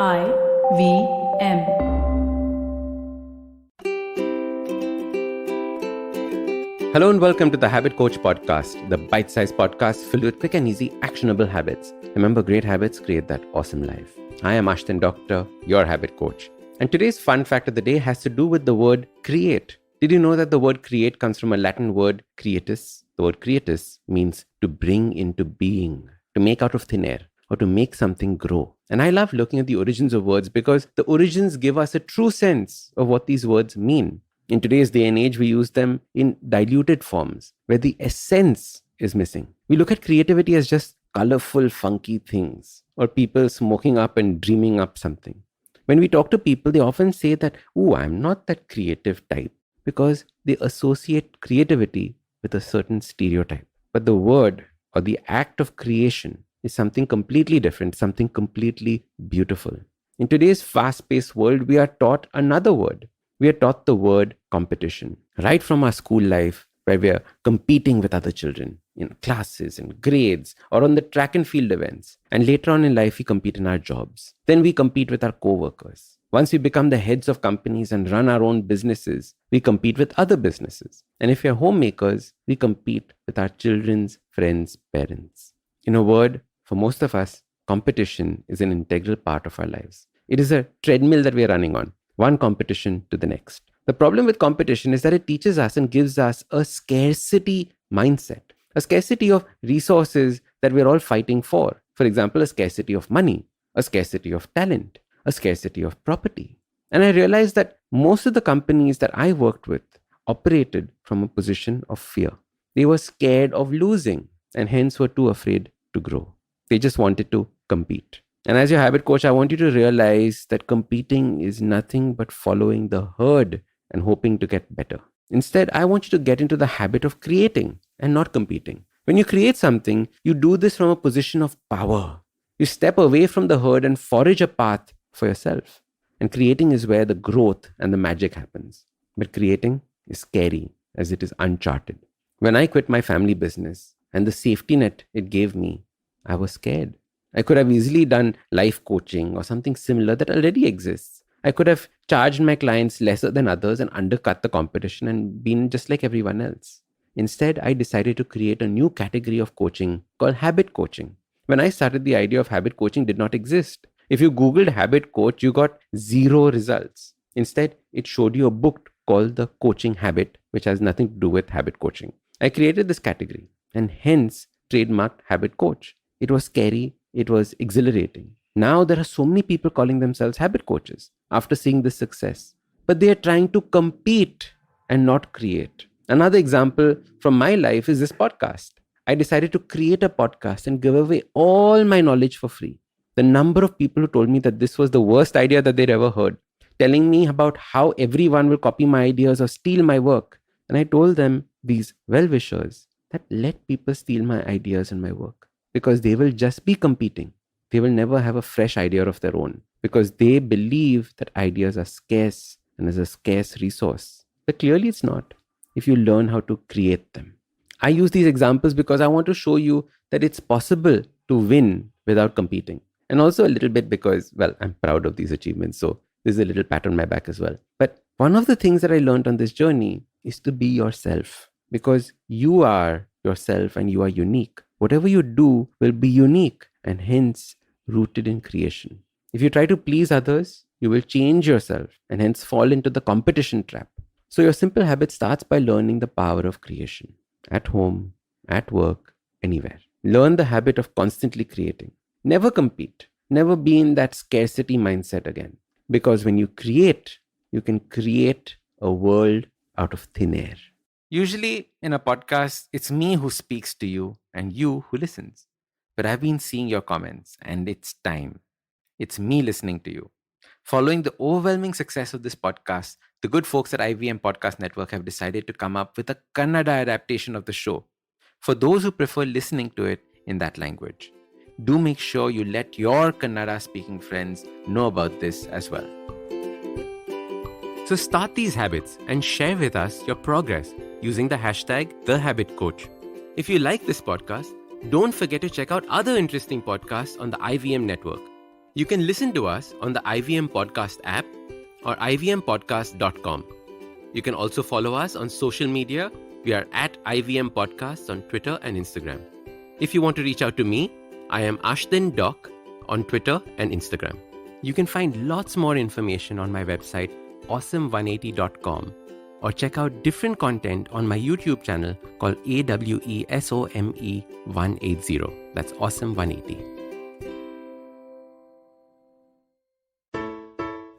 IVM. Hello and welcome to the Habit Coach Podcast, the bite-sized podcast filled with quick and easy, actionable habits. Remember, great habits create that awesome life. I am Ashdin Doctor, your habit coach. And today's fun fact of the day has to do with the word create. Did you know that the word create comes from a Latin word creatus? The word creatus means to bring into being, to make out of thin air, or to make something grow. And I love looking at the origins of words because the origins give us a true sense of what these words mean. In today's day and age, we use them in diluted forms where the essence is missing. We look at creativity as just colorful, funky things or people smoking up and dreaming up something. When we talk to people, they often say that, "Oh, I'm not that creative type," because they associate creativity with a certain stereotype. But the word or the act of creation is something completely different, something completely beautiful. In today's fast-paced world, we are taught another word. We are taught the word competition. Right from our school life, where we are competing with other children in classes and grades or on the track and field events. And later on in life, we compete in our jobs. Then we compete with our co-workers. Once we become the heads of companies and run our own businesses, we compete with other businesses. And if we are homemakers, we compete with our children's friends' parents. In a word, for most of us, competition is an integral part of our lives. It is a treadmill that we are running on, one competition to the next. The problem with competition is that it teaches us and gives us a scarcity mindset, a scarcity of resources that we're all fighting for. For example, a scarcity of money, a scarcity of talent, a scarcity of property. And I realized that most of the companies that I worked with operated from a position of fear. They were scared of losing and hence were too afraid to grow. They just wanted to compete. And as your habit coach, I want you to realize that competing is nothing but following the herd and hoping to get better. Instead, I want you to get into the habit of creating and not competing. When you create something, you do this from a position of power. You step away from the herd and forage a path for yourself. And creating is where the growth and the magic happens. But creating is scary as it is uncharted. When I quit my family business and the safety net it gave me, I was scared. I could have easily done life coaching or something similar that already exists. I could have charged my clients lesser than others and undercut the competition and been just like everyone else. Instead, I decided to create a new category of coaching called habit coaching. When I started, the idea of habit coaching did not exist. If you Googled habit coach, you got 0 results. Instead, it showed you a book called The Coaching Habit, which has nothing to do with habit coaching. I created this category and hence trademarked habit coach. It was scary. It was exhilarating. Now there are so many people calling themselves habit coaches after seeing this success. But they are trying to compete and not create. Another example from my life is this podcast. I decided to create a podcast and give away all my knowledge for free. The number of people who told me that this was the worst idea that they'd ever heard, telling me about how everyone will copy my ideas or steal my work. And I told them, these well-wishers, that let people steal my ideas and my work. Because they will just be competing. They will never have a fresh idea of their own because they believe that ideas are scarce and is a scarce resource. But clearly it's not if you learn how to create them. I use these examples because I want to show you that it's possible to win without competing. And also a little bit because, well, I'm proud of these achievements. So there's a little pat on my back as well. But one of the things that I learned on this journey is to be yourself because you are yourself and you are unique. Whatever you do will be unique and hence rooted in creation. If you try to please others, you will change yourself and hence fall into the competition trap. So your simple habit starts by learning the power of creation. At home, at work, anywhere. Learn the habit of constantly creating. Never compete. Never be in that scarcity mindset again. Because when you create, you can create a world out of thin air. Usually in a podcast, it's me who speaks to you and you who listens. But I've been seeing your comments and it's time. It's me listening to you. Following the overwhelming success of this podcast, the good folks at IVM Podcast Network have decided to come up with a Kannada adaptation of the show for those who prefer listening to it in that language. Do make sure you let your Kannada speaking friends know about this as well. So start these habits and share with us your progress using the hashtag #TheHabitCoach. If you like this podcast, don't forget to check out other interesting podcasts on the IVM network. You can listen to us on the IVM Podcast app or ivmpodcast.com. You can also follow us on social media. We are at IVM Podcasts on Twitter and Instagram. If you want to reach out to me, I am Ashdin Doc on Twitter and Instagram. You can find lots more information on my website, awesome180.com, or check out different content on my YouTube channel called AWESOME 180. That's Awesome 180.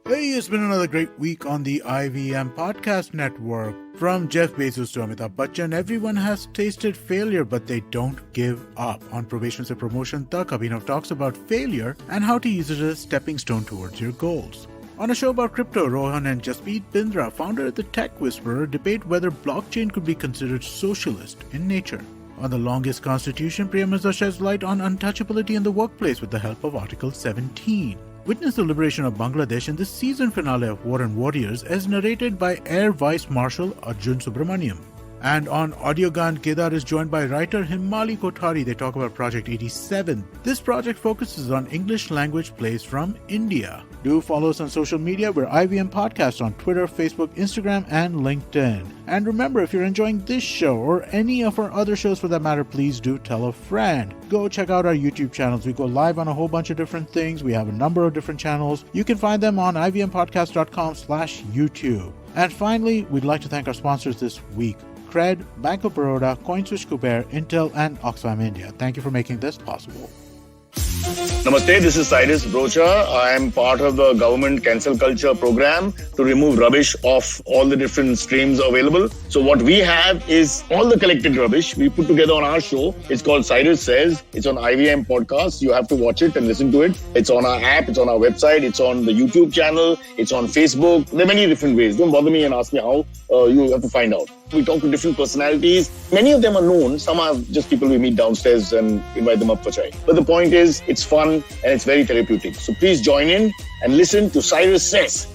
Hey, it's been another great week on the IVM Podcast Network. From Jeff Bezos to Amitabh Bachchan, everyone has tasted failure, but they don't give up. On Probation Se Promotion Tak, Abhinav talks about failure and how to use it as a stepping stone towards your goals. On a show about crypto, Rohan and Jaspreet Bindra, founder of the Tech Whisperer, debate whether blockchain could be considered socialist in nature. On The Longest Constitution, Priya Mirza sheds light on untouchability in the workplace with the help of Article 17. Witness the liberation of Bangladesh in the season finale of War and Warriors as narrated by Air Vice Marshal Arjun Subramaniam. And on Audiogan, Kedar is joined by writer Himali Kothari. They talk about Project 87. This project focuses on English language plays from India. Do follow us on social media. We're IVM Podcast on Twitter, Facebook, Instagram, and LinkedIn. And remember, if you're enjoying this show or any of our other shows for that matter, please do tell a friend. Go check out our YouTube channels. We go live on a whole bunch of different things. We have a number of different channels. You can find them on ivmpodcast.com/YouTube. And finally, we'd like to thank our sponsors this week. Cred, Bank of Baroda, CoinSwitch Kuber, Intel, and Oxfam India. Thank you for making this possible. Namaste, this is Cyrus Brocha. I am part of the government cancel culture program to remove rubbish off all the different streams available. So what we have is all the collected rubbish we put together on our show. It's called Cyrus Says. It's on IVM Podcast. You have to watch it and listen to it. It's on our app. It's on our website. It's on the YouTube channel. It's on Facebook. There are many different ways. Don't bother me and ask me how. You have to find out. We talk to different personalities. Many of them are known. Some are just people we meet downstairs and invite them up for chai. But the point is, it's fun and it's very therapeutic. So please join in and listen to Cyrus Says.